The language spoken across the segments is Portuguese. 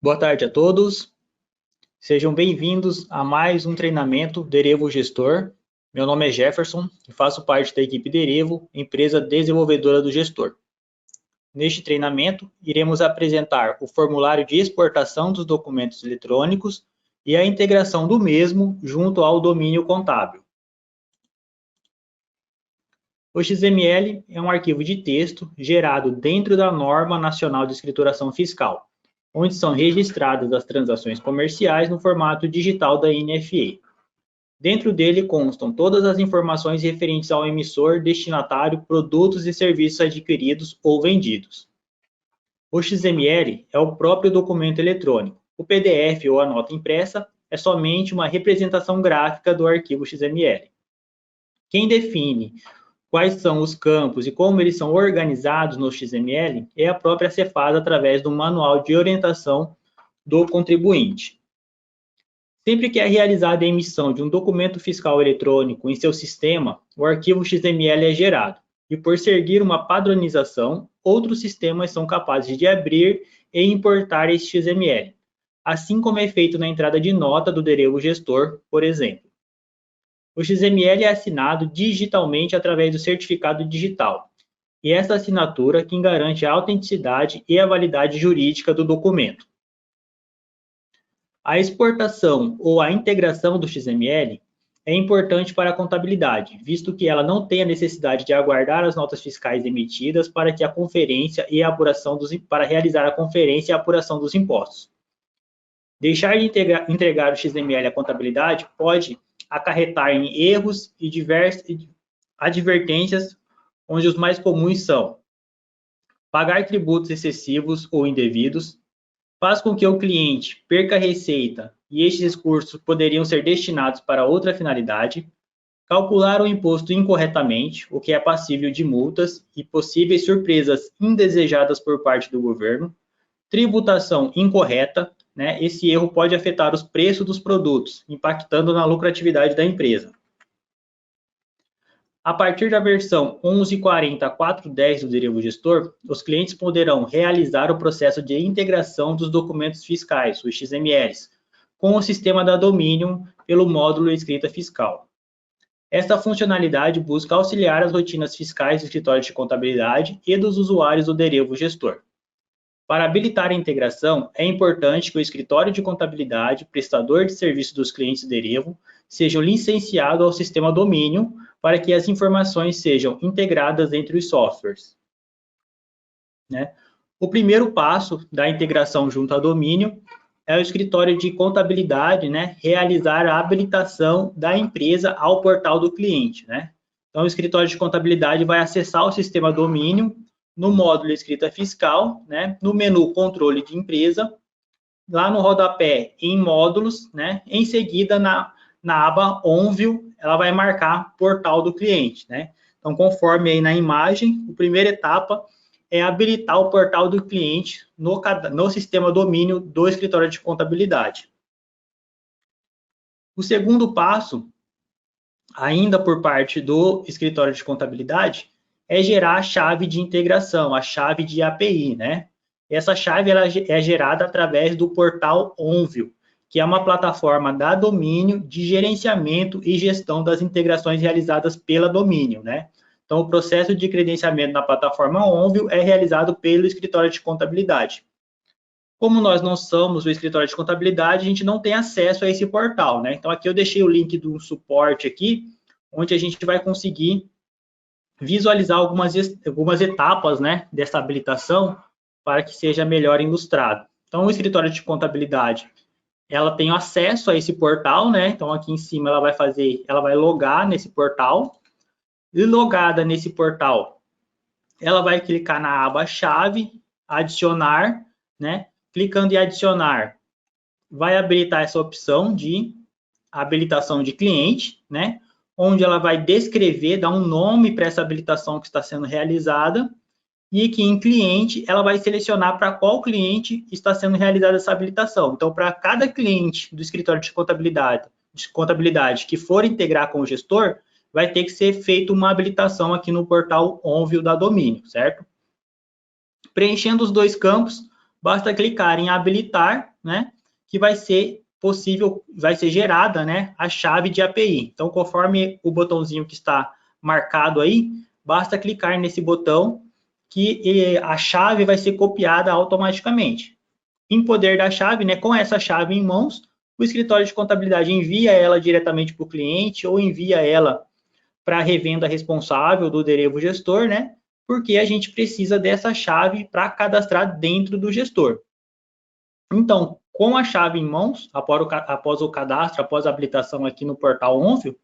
Boa tarde a todos. Sejam bem-vindos a mais um treinamento Derevo Gestor. Meu nome é Jefferson e faço parte da equipe Derevo, empresa desenvolvedora do gestor. Neste treinamento, iremos apresentar o formulário de exportação dos documentos eletrônicos e a integração do mesmo junto ao domínio contábil. O XML é um arquivo de texto gerado dentro da Norma Nacional de Escrituração Fiscal, onde são registradas as transações comerciais no formato digital da NFA. Dentro dele constam todas as informações referentes ao emissor, destinatário, produtos e serviços adquiridos ou vendidos. O XML é o próprio documento eletrônico. O PDF ou a nota impressa é somente uma representação gráfica do arquivo XML. Quem define quais são os campos e como eles são organizados no XML é a própria Cefaz através do Manual de Orientação do Contribuinte. Sempre que é realizada a emissão de um documento fiscal eletrônico em seu sistema, o arquivo XML é gerado, e por seguir uma padronização, outros sistemas são capazes de abrir e importar esse XML, assim como é feito na entrada de nota do Derevo Gestor, por exemplo. O XML é assinado digitalmente através do certificado digital, e essa assinatura quem garante a autenticidade e a validade jurídica do documento. A exportação ou a integração do XML é importante para a contabilidade, visto que ela não tem a necessidade de aguardar as notas fiscais emitidas para que a conferência e a apuração para realizar a conferência e a apuração dos impostos. Deixar de entregar o XML à contabilidade pode acarretar em erros e diversas advertências, onde os mais comuns são pagar tributos excessivos ou indevidos, faz com que o cliente perca receita e estes recursos poderiam ser destinados para outra finalidade, calcular o imposto incorretamente, o que é passível de multas e possíveis surpresas indesejadas por parte do governo, tributação incorreta, esse erro pode afetar os preços dos produtos, impactando na lucratividade da empresa. A partir da versão 11.40.4.10 do Derevo Gestor, os clientes poderão realizar o processo de integração dos documentos fiscais, os XMLs, com o sistema da Dominion pelo módulo Escrita Fiscal. Esta funcionalidade busca auxiliar as rotinas fiscais do escritório de contabilidade e dos usuários do Derevo Gestor. Para habilitar a integração, é importante que o escritório de contabilidade, prestador de serviço dos clientes Derevo, sejam licenciados ao sistema Dominion para que as informações sejam integradas entre os softwares. O primeiro passo da integração junto ao Dominion é o escritório de contabilidade realizar a habilitação da empresa ao portal do cliente. Então, o escritório de contabilidade vai acessar o sistema Dominion no módulo Escrita Fiscal, no menu Controle de Empresa, lá no rodapé em Módulos, em seguida na aba OnView, ela vai marcar Portal do Cliente. Então, conforme aí na imagem, a primeira etapa é habilitar o portal do cliente no sistema Domínio do escritório de contabilidade. O segundo passo, ainda por parte do escritório de contabilidade, é gerar a chave de integração, a chave de API, Essa chave ela é gerada através do portal OnView, que é uma plataforma da Domínio de gerenciamento e gestão das integrações realizadas pela Domínio, Então, o processo de credenciamento na plataforma OnView é realizado pelo escritório de contabilidade. Como nós não somos o escritório de contabilidade, a gente não tem acesso a esse portal, Então, aqui eu deixei o link do suporte aqui, onde a gente vai conseguir visualizar algumas etapas dessa habilitação para que seja melhor ilustrado. Então, o escritório de contabilidade, ela tem acesso a esse portal, Então, aqui em cima ela vai logar nesse portal. E logada nesse portal, ela vai clicar na aba chave, adicionar, Clicando em adicionar, vai habilitar essa opção de habilitação de cliente, Onde ela vai descrever, dar um nome para essa habilitação que está sendo realizada, e que em cliente, ela vai selecionar para qual cliente está sendo realizada essa habilitação. Então, para cada cliente do escritório de contabilidade que for integrar com o gestor, vai ter que ser feita uma habilitação aqui no portal OnView da Domínio, certo? Preenchendo os dois campos, basta clicar em habilitar, né, que vai ser possível, vai ser gerada, né, a chave de API. Então, conforme o botãozinho que está marcado aí, basta clicar nesse botão que a chave vai ser copiada automaticamente. Em poder da chave, né, com essa chave em mãos, o escritório de contabilidade envia ela diretamente para o cliente ou envia ela para a revenda responsável do Derevo Gestor, né? Porque a gente precisa dessa chave para cadastrar dentro do gestor. Então, com a chave em mãos, após o cadastro, após a habilitação aqui no portal Onfio,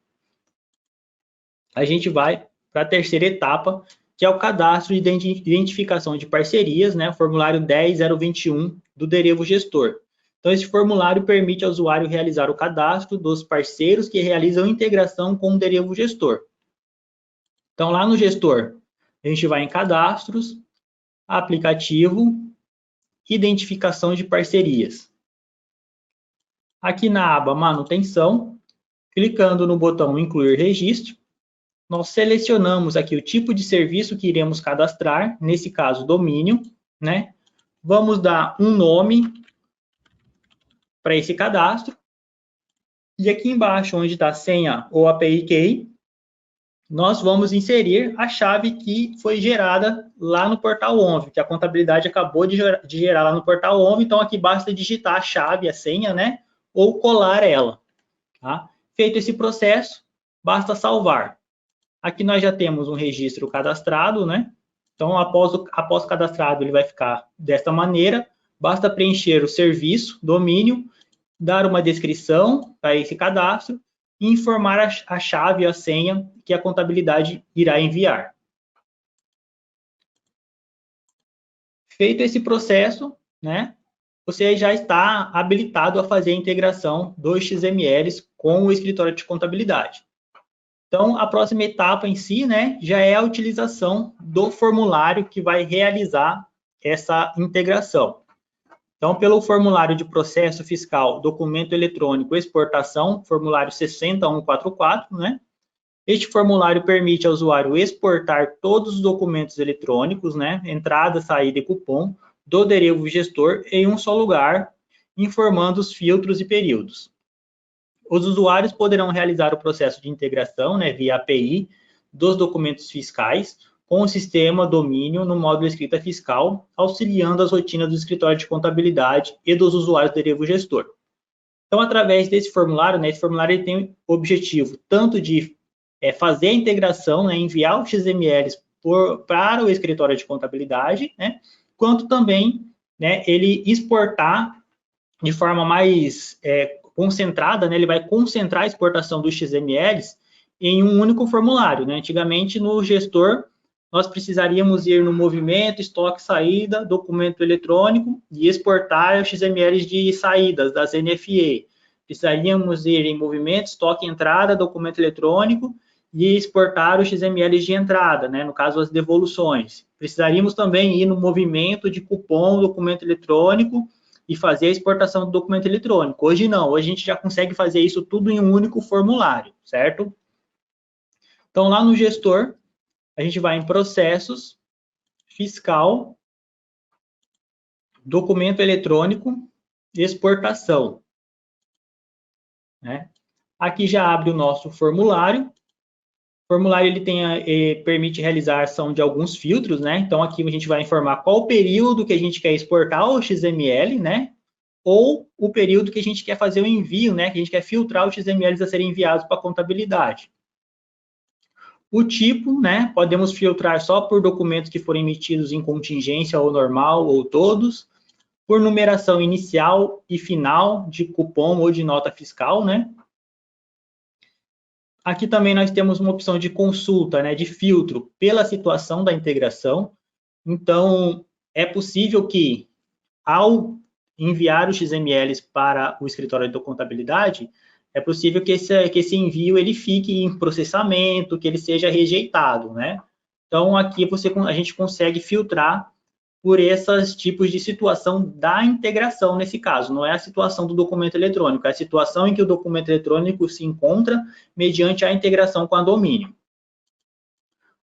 a gente vai para a terceira etapa, que é o cadastro de identificação de parcerias, né? Formulário 10021 do Derevo Gestor. Então, esse formulário permite ao usuário realizar o cadastro dos parceiros que realizam integração com o Derevo Gestor. Então, lá no gestor, a gente vai em cadastros, aplicativo, identificação de parcerias. Aqui na aba manutenção, clicando no botão incluir registro, nós selecionamos aqui o tipo de serviço que iremos cadastrar, nesse caso domínio, né? Vamos dar um nome para esse cadastro. E aqui embaixo, onde está senha ou API Key, nós vamos inserir a chave que foi gerada lá no portal Onfio, que a contabilidade acabou de gerar lá no portal Onfio. Então, aqui basta digitar a chave, a senha, né? Ou colar ela. Tá? Feito esse processo, basta salvar. Aqui nós já temos um registro cadastrado, né? Então, após cadastrado, ele vai ficar desta maneira. Basta preencher o serviço, domínio, dar uma descrição para esse cadastro e informar a chave e a senha que a contabilidade irá enviar. Feito esse processo, né, você já está habilitado a fazer a integração dos XMLs com o escritório de contabilidade. Então, a próxima etapa em si, né, já é a utilização do formulário que vai realizar essa integração. Então, pelo formulário de processo fiscal, documento eletrônico, exportação, formulário 60144, né? Este formulário permite ao usuário exportar todos os documentos eletrônicos, né? Entrada, saída e cupom do Derevo Gestor em um só lugar, informando os filtros e períodos. Os usuários poderão realizar o processo de integração, né, via API, dos documentos fiscais, com o sistema domínio no módulo escrita fiscal, auxiliando as rotinas do escritório de contabilidade e dos usuários do Derevo Gestor. Então, através desse formulário, né, esse formulário ele tem o objetivo tanto de fazer a integração, né, enviar os XMLs para o escritório de contabilidade, né, quanto também, né, ele exportar de forma mais concentrada, né, ele vai concentrar a exportação dos XMLs em um único formulário. Né? Antigamente, no gestor, nós precisaríamos ir no movimento, estoque, saída, documento eletrônico e exportar os XMLs de saídas das NFE. Precisaríamos ir em movimento, estoque, entrada, documento eletrônico e exportar os XMLs de entrada, né? No caso, as devoluções. Precisaríamos também ir no movimento de cupom, documento eletrônico e fazer a exportação do documento eletrônico. Hoje não, hoje a gente já consegue fazer isso tudo em um único formulário, certo? Então, lá no gestor, a gente vai em processos, fiscal, documento eletrônico, exportação. Né? Aqui já abre o nosso formulário. O formulário ele permite realizar ação de alguns filtros, né? Então, aqui a gente vai informar qual o período que a gente quer exportar o XML, né? Ou o período que a gente quer fazer o envio, né? Que a gente quer filtrar os XMLs a serem enviados para a contabilidade. O tipo, né? Podemos filtrar só por documentos que forem emitidos em contingência ou normal, ou todos. Por numeração inicial e final de cupom ou de nota fiscal, né? Aqui também nós temos uma opção de consulta, né, de filtro pela situação da integração. Então, é possível que, ao enviar os XMLs para o escritório de contabilidade, é possível que esse envio ele fique em processamento, que ele seja rejeitado, né? Então, aqui a gente consegue filtrar por esses tipos de situação da integração nesse caso. Não é a situação do documento eletrônico, é a situação em que o documento eletrônico se encontra mediante a integração com a domínio.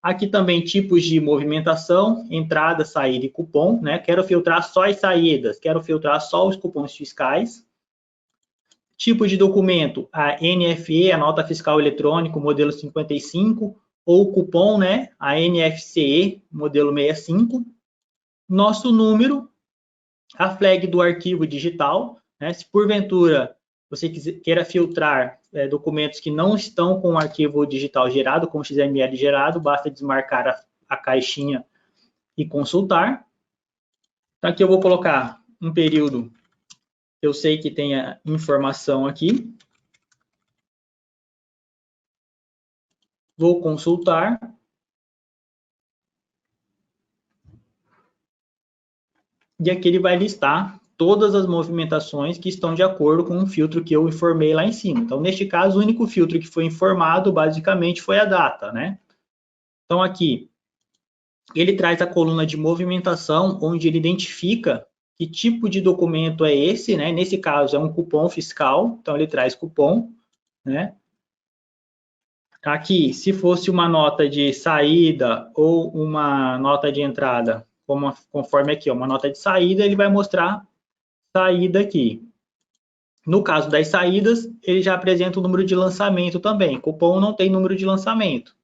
Aqui também tipos de movimentação, entrada, saída e cupom, né? Quero filtrar só as saídas, quero filtrar só os cupons fiscais. Tipo de documento, a NFE, a nota fiscal eletrônico, modelo 55, ou cupom, né? A NFCE, modelo 65. Nosso número, a flag do arquivo digital, né? Se porventura você queira filtrar documentos que não estão com o arquivo digital gerado, com o XML gerado, basta desmarcar a caixinha e consultar. Então, aqui eu vou colocar um período que eu sei que tenha informação aqui. Vou consultar. E aqui ele vai listar todas as movimentações que estão de acordo com o filtro que eu informei lá em cima. Então, neste caso, o único filtro que foi informado, basicamente, foi a data, né? Então, aqui, ele traz a coluna de movimentação, onde ele identifica que tipo de documento é esse, né? Nesse caso, é um cupom fiscal, então ele traz cupom, né? Aqui, se fosse uma nota de saída ou uma nota de entrada, conforme aqui, uma nota de saída, ele vai mostrar saída aqui. No caso das saídas, ele já apresenta o número de lançamento também. Cupom não tem número de lançamento.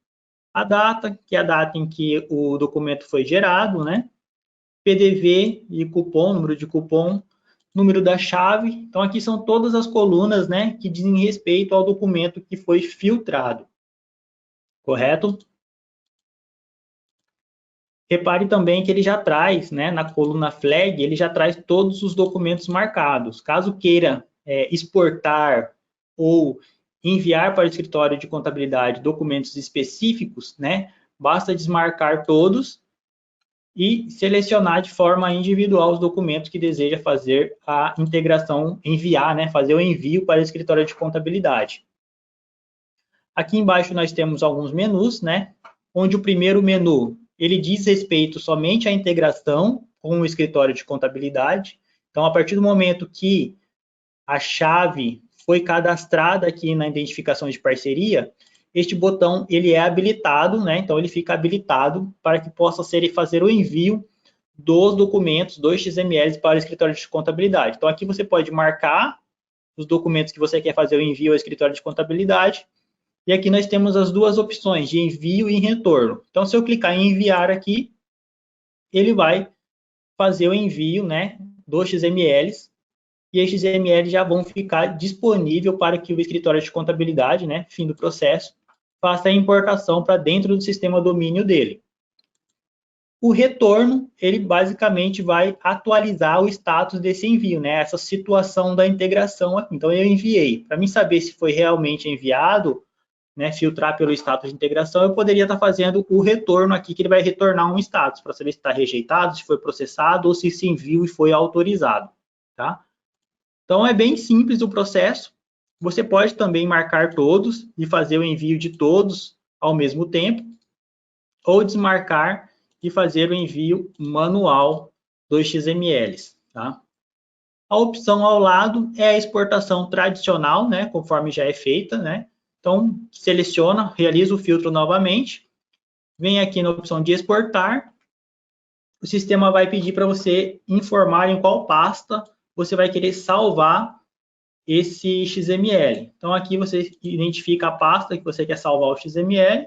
A data, que é a data em que o documento foi gerado, né? PDV e cupom, número de cupom, número da chave. Então, aqui são todas as colunas, né, que dizem respeito ao documento que foi filtrado. Correto? Repare também que ele já traz, né, na coluna flag, ele já traz todos os documentos marcados. Caso queira exportar ou enviar para o escritório de contabilidade documentos específicos, né, basta desmarcar todos e selecionar de forma individual os documentos que deseja fazer a integração, enviar, né, fazer o envio para o escritório de contabilidade. Aqui embaixo nós temos alguns menus, né, onde o primeiro menu ele diz respeito somente à integração com o escritório de contabilidade. Então, a partir do momento que a chave foi cadastrada aqui na identificação de parceria, este botão ele é habilitado, né? Então, ele fica habilitado para que possa fazer o envio dos documentos, dos XMLs para o escritório de contabilidade. Então, aqui você pode marcar os documentos que você quer fazer o envio ao escritório de contabilidade. E aqui nós temos as duas opções de envio e retorno. Então, se eu clicar em enviar aqui, ele vai fazer o envio, né, dos XMLs, e esses XMLs já vão ficar disponível para que o escritório de contabilidade, né, fim do processo, faça a importação para dentro do sistema domínio dele. O retorno, ele basicamente vai atualizar o status desse envio, né, essa situação da integração aqui. Então, eu enviei. Para mim saber se foi realmente enviado, né, filtrar pelo status de integração, eu poderia estar fazendo o retorno aqui, que ele vai retornar um status, para saber se está rejeitado, se foi processado, ou se esse envio foi autorizado, tá? Então, é bem simples o processo. Você pode também marcar todos e fazer o envio de todos ao mesmo tempo, ou desmarcar e fazer o envio manual dos XMLs, tá? A opção ao lado é a exportação tradicional, né, conforme já é feita, né? Então, seleciona, realiza o filtro novamente, vem aqui na opção de exportar, o sistema vai pedir para você informar em qual pasta você vai querer salvar esse XML. Então, aqui você identifica a pasta que você quer salvar o XML,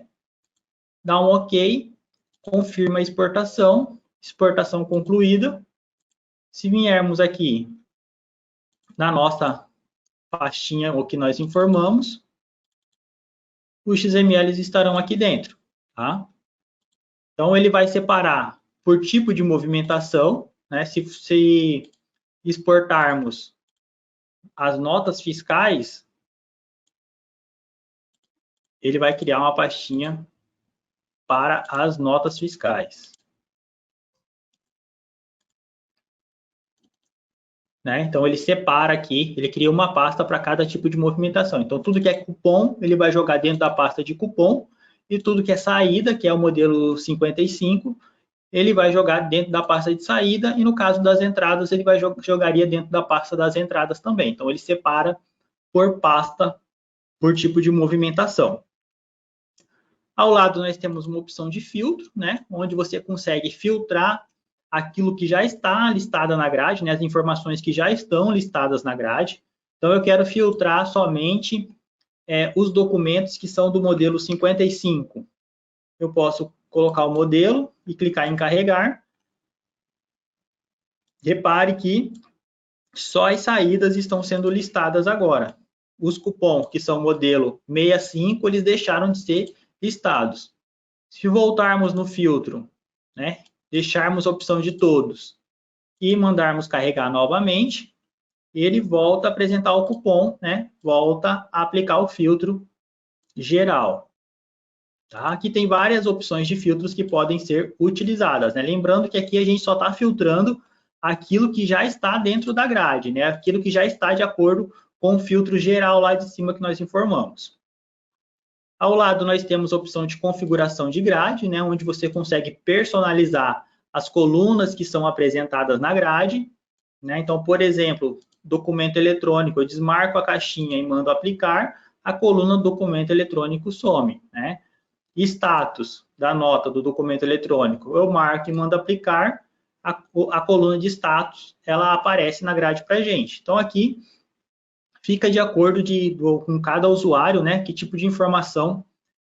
dá um OK, confirma a exportação, exportação concluída. Se viermos aqui na nossa pastinha, o que nós informamos, os XMLs estarão aqui dentro, tá? Então, ele vai separar por tipo de movimentação, né? Se exportarmos as notas fiscais, ele vai criar uma pastinha para as notas fiscais. Né? Então, ele separa aqui, ele cria uma pasta para cada tipo de movimentação. Então, tudo que é cupom, ele vai jogar dentro da pasta de cupom, e tudo que é saída, que é o modelo 55, ele vai jogar dentro da pasta de saída, e no caso das entradas, ele jogaria dentro da pasta das entradas também. Então, ele separa por pasta, por tipo de movimentação. Ao lado nós temos uma opção de filtro, né, onde você consegue filtrar aquilo que já está listado na grade, né, as informações que já estão listadas na grade. Então, eu quero filtrar somente os documentos que são do modelo 55. Eu posso colocar o modelo e clicar em carregar. Repare que só as saídas estão sendo listadas agora. Os cupons que são modelo 65, eles deixaram de ser listados. Se voltarmos no filtro, né, deixarmos a opção de todos e mandarmos carregar novamente, ele volta a apresentar o cupom, né, volta a aplicar o filtro geral. Tá? Aqui tem várias opções de filtros que podem ser utilizadas, né? Lembrando que aqui a gente só está filtrando aquilo que já está dentro da grade, né? Aquilo que já está de acordo com o filtro geral lá de cima que nós informamos. Ao lado nós temos a opção de configuração de grade, né? Onde você consegue personalizar as colunas que são apresentadas na grade, né? Então, por exemplo, documento eletrônico, eu desmarco a caixinha e mando aplicar, a coluna documento eletrônico some, né? Status da nota do documento eletrônico, eu marco e mando aplicar, a coluna de status, ela aparece na grade para a gente. Então, aqui fica de acordo com cada usuário, né, que tipo de informação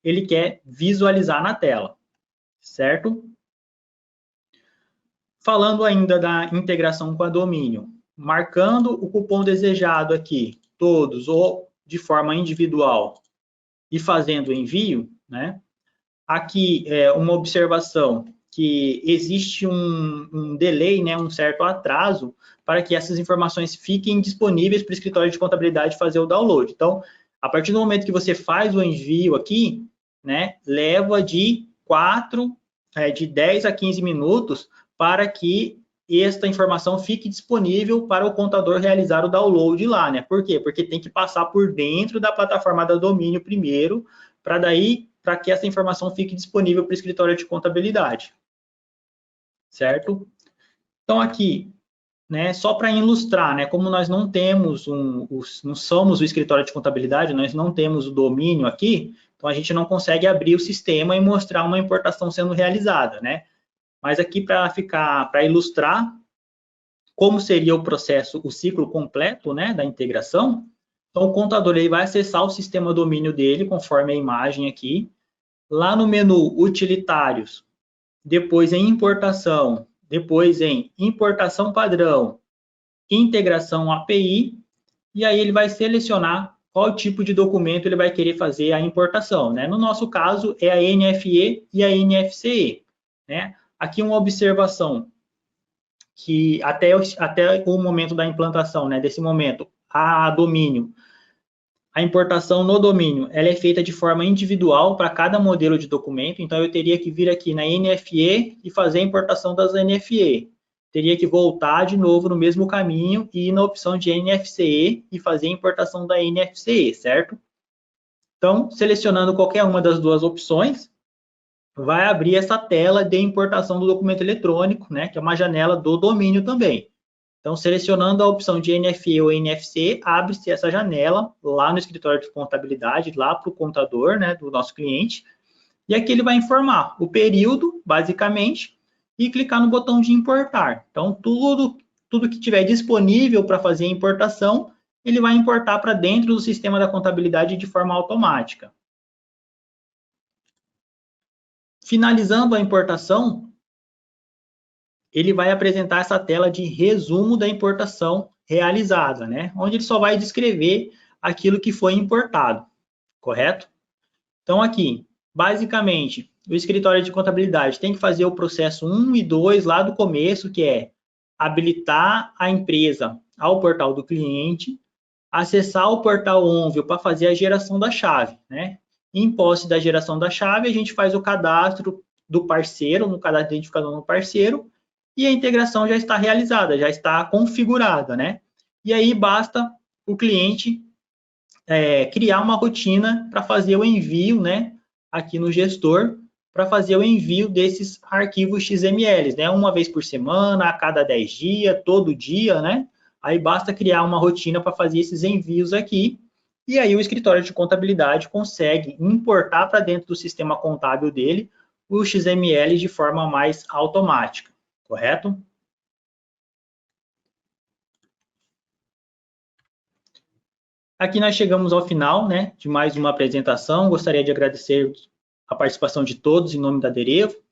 ele quer visualizar na tela, certo? Falando ainda da integração com a domínio, marcando o cupom desejado aqui, todos ou de forma individual e fazendo o envio, né? Aqui é uma observação que existe um delay, né, um certo atraso para que essas informações fiquem disponíveis para o escritório de contabilidade fazer o download. Então, a partir do momento que você faz o envio aqui, né, leva de 10 a 15 minutos para que esta informação fique disponível para o contador realizar o download lá, né? Por quê? Porque tem que passar por dentro da plataforma da domínio primeiro, para que essa informação fique disponível para o escritório de contabilidade. Certo? Então, aqui, né, só para ilustrar, né, como nós não temos não somos o escritório de contabilidade, nós não temos o domínio aqui, então a gente não consegue abrir o sistema e mostrar uma importação sendo realizada, né? Mas aqui para ilustrar como seria o processo, o ciclo completo, né, da integração, então o contador ele vai acessar o sistema domínio dele, conforme a imagem aqui, lá no menu utilitários, depois em importação, depois em importação padrão, integração API, e aí ele vai selecionar qual tipo de documento ele vai querer fazer a importação, né? No nosso caso, é a NFE e a NFCE, né? Aqui uma observação, que até o momento da implantação, né, desse momento, a domínio, a importação no domínio, ela é feita de forma individual para cada modelo de documento, então eu teria que vir aqui na NFE e fazer a importação das NFE. Teria que voltar de novo no mesmo caminho e ir na opção de NFCE e fazer a importação da NFCE, certo? Então, selecionando qualquer uma das duas opções, vai abrir essa tela de importação do documento eletrônico, né, que é uma janela do domínio também. Então, selecionando a opção de NFE ou NFC, abre-se essa janela lá no escritório de contabilidade, lá para o contador, né, do nosso cliente, e aqui ele vai informar o período, basicamente, e clicar no botão de importar. Então, tudo que tiver disponível para fazer a importação, ele vai importar para dentro do sistema da contabilidade de forma automática. Finalizando a importação, ele vai apresentar essa tela de resumo da importação realizada, né? Onde ele só vai descrever aquilo que foi importado, correto? Então, aqui, basicamente, o escritório de contabilidade tem que fazer o processo 1 e 2 lá do começo, que é habilitar a empresa ao portal do cliente, acessar o portal Onvio para fazer a geração da chave, né? Em posse da geração da chave, a gente faz o cadastro do parceiro, no cadastro identificador no parceiro, e a integração já está realizada, já está configurada, né? E aí basta o cliente criar uma rotina para fazer o envio, né? Aqui no gestor, para fazer o envio desses arquivos XML, né? Uma vez por semana, a cada 10 dias, todo dia, né? Aí basta criar uma rotina para fazer esses envios aqui, E aí o escritório de contabilidade consegue importar para dentro do sistema contábil dele o XML de forma mais automática, correto? Aqui nós chegamos ao final, né, de mais uma apresentação. Gostaria de agradecer a participação de todos em nome da Derevo.